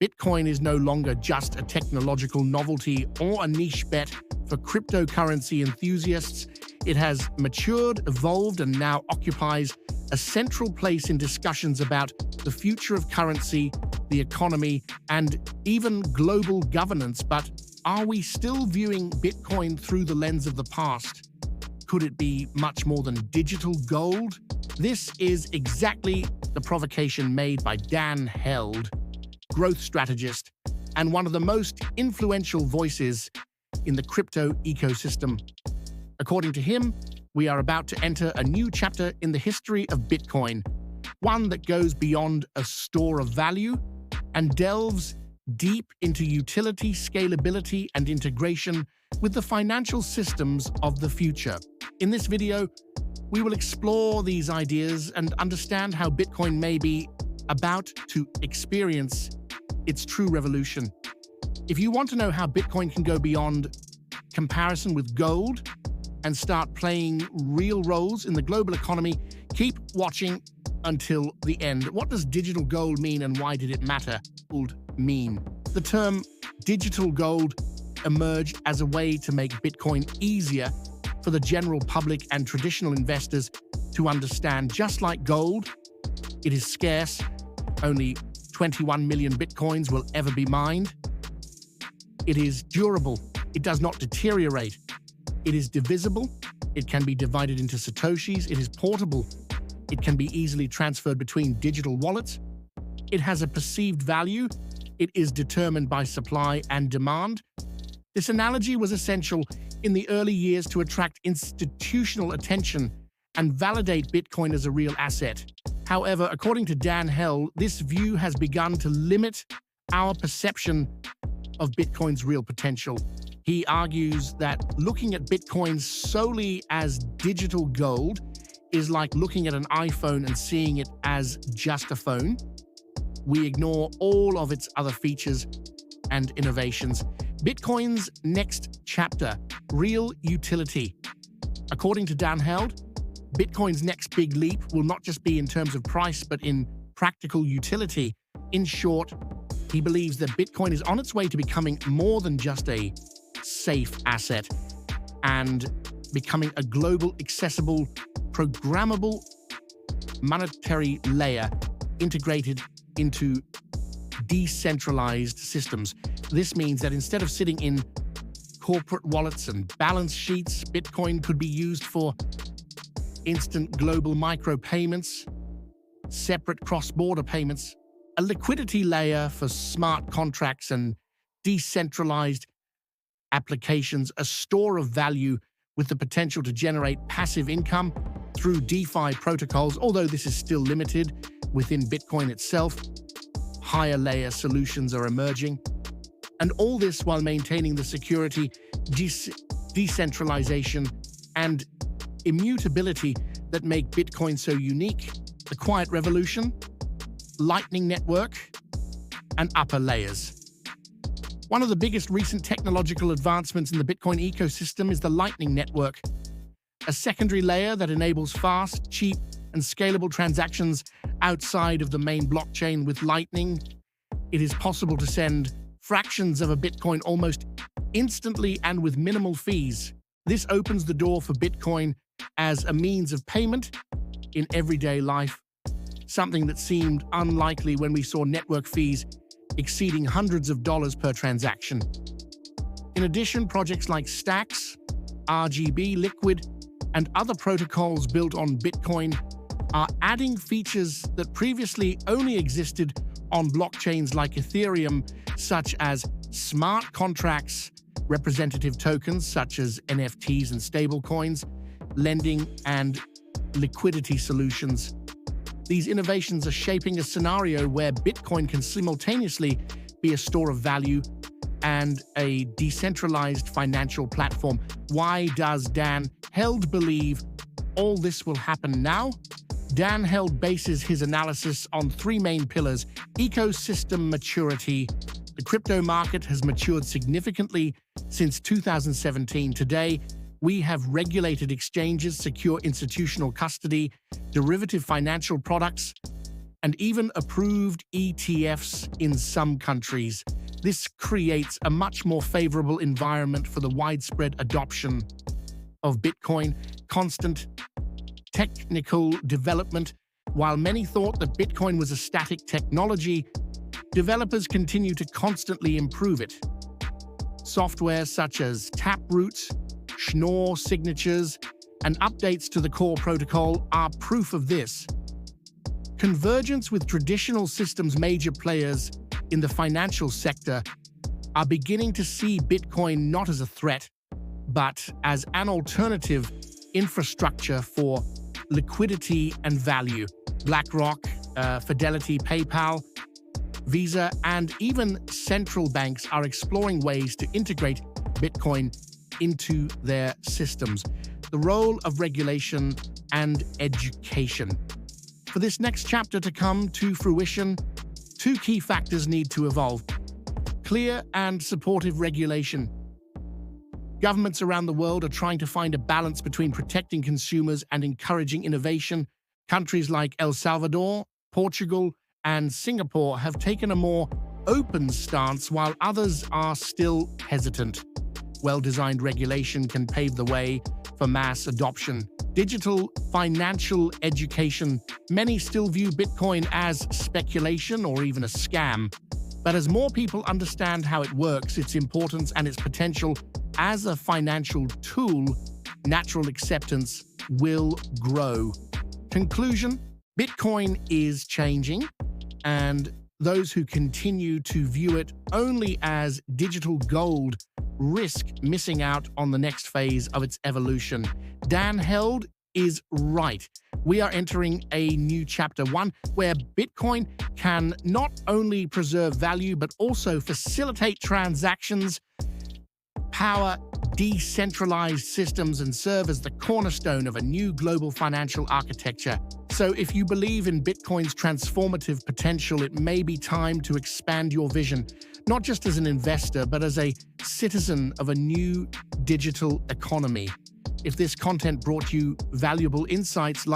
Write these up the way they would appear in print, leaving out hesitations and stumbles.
Bitcoin is no longer just a technological novelty or a niche bet for cryptocurrency enthusiasts. It has matured, evolved, and now occupies a central place in discussions about the future of currency, the economy, and even global governance. But are we still viewing Bitcoin through the lens of the past? Could it be much more than digital gold? This is exactly the provocation made by Dan Held, growth strategist and one of the most influential voices in the crypto ecosystem. According to him, we are about to enter a new chapter in the history of Bitcoin, one that goes beyond a store of value and delves deep into utility, scalability, and integration with the financial systems of the future. In this video, we will explore these ideas and understand how Bitcoin may be about to experience its true revolution. If you want to know how Bitcoin can go beyond comparison with gold and start playing real roles in the global economy, keep watching until the end. What does digital gold mean and why did it matter? The term digital gold emerged as a way to make Bitcoin easier for the general public and traditional investors to understand. Just like gold, it is scarce. Only 21 million Bitcoins will ever be mined. It is durable. It does not deteriorate. It is divisible. It can be divided into satoshis. It is portable. It can be easily transferred between digital wallets. It has a perceived value. It is determined by supply and demand. This analogy was essential in the early years to attract institutional attention and validate Bitcoin as a real asset. However, according to Dan Held, this view has begun to limit our perception of Bitcoin's real potential. He argues that looking at Bitcoin solely as digital gold is like looking at an iPhone and seeing it as just a phone. We ignore all of its other features and innovations. Bitcoin's next chapter, real utility. According to Dan Held, Bitcoin's next big leap will not just be in terms of price, but in practical utility. In short, he believes that Bitcoin is on its way to becoming more than just a safe asset and becoming a global, accessible, programmable monetary layer integrated into decentralized systems. This means that instead of sitting in corporate wallets and balance sheets, Bitcoin could be used for instant global micropayments, separate cross-border payments, a liquidity layer for smart contracts and decentralized applications, a store of value with the potential to generate passive income through DeFi protocols, although this is still limited within Bitcoin itself. Higher layer solutions are emerging. And all this while maintaining the security, decentralization, and immutability that make Bitcoin so unique. The quiet revolution, Lightning Network, and upper layers. One of the biggest recent technological advancements in the Bitcoin ecosystem is the Lightning Network, a secondary layer that enables fast, cheap, and scalable transactions outside of the main blockchain. With Lightning, it is possible to send fractions of a Bitcoin almost instantly and with minimal fees. This opens the door for Bitcoin as a means of payment in everyday life, something that seemed unlikely when we saw network fees exceeding hundreds of dollars per transaction. In addition, projects like Stacks, RGB, Liquid, and other protocols built on Bitcoin are adding features that previously only existed on blockchains like Ethereum, such as smart contracts, representative tokens such as NFTs and stablecoins, lending, and liquidity solutions. These innovations are shaping a scenario where Bitcoin can simultaneously be a store of value and a decentralized financial platform. Why does Dan Held believe all this will happen now? Dan Held bases his analysis on three main pillars: ecosystem maturity. The crypto market has matured significantly since 2017. Today, we have regulated exchanges, secure institutional custody, derivative financial products, and even approved ETFs in some countries. This creates a much more favorable environment for the widespread adoption of Bitcoin. Constant technical development. While many thought that Bitcoin was a static technology, developers continue to constantly improve it. Software such as Taproot, Schnorr signatures, and updates to the core protocol are proof of this. Convergence with traditional systems. Major players in the financial sector are beginning to see Bitcoin not as a threat, but as an alternative infrastructure for liquidity and value. BlackRock, Fidelity, PayPal, Visa, and even central banks are exploring ways to integrate Bitcoin into their systems. The role of regulation and education. For this next chapter to come to fruition, two key factors need to evolve: clear and supportive regulation. Governments around the world are trying to find a balance between protecting consumers and encouraging innovation. Countries like El Salvador, Portugal, and Singapore have taken a more open stance, while others are still hesitant. Well-designed regulation can pave the way for mass adoption. Digital financial education. Many still view Bitcoin as speculation or even a scam. But as more people understand how it works, its importance, and its potential as a financial tool, natural acceptance will grow. Conclusion: Bitcoin is changing, and those who continue to view it only as digital gold risk missing out on the next phase of its evolution. Dan Held is right. We are entering a new chapter, one where Bitcoin can not only preserve value, but also facilitate transactions, power decentralized systems, and serve as the cornerstone of a new global financial architecture. So if you believe in Bitcoin's transformative potential, it may be time to expand your vision, not just as an investor, but as a citizen of a new digital economy. If this content brought you valuable insights,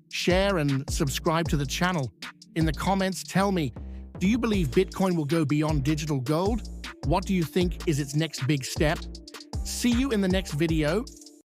share and subscribe to the channel. In the comments, tell me, do you believe Bitcoin will go beyond digital gold? What do you think is its next big step? See you in the next video.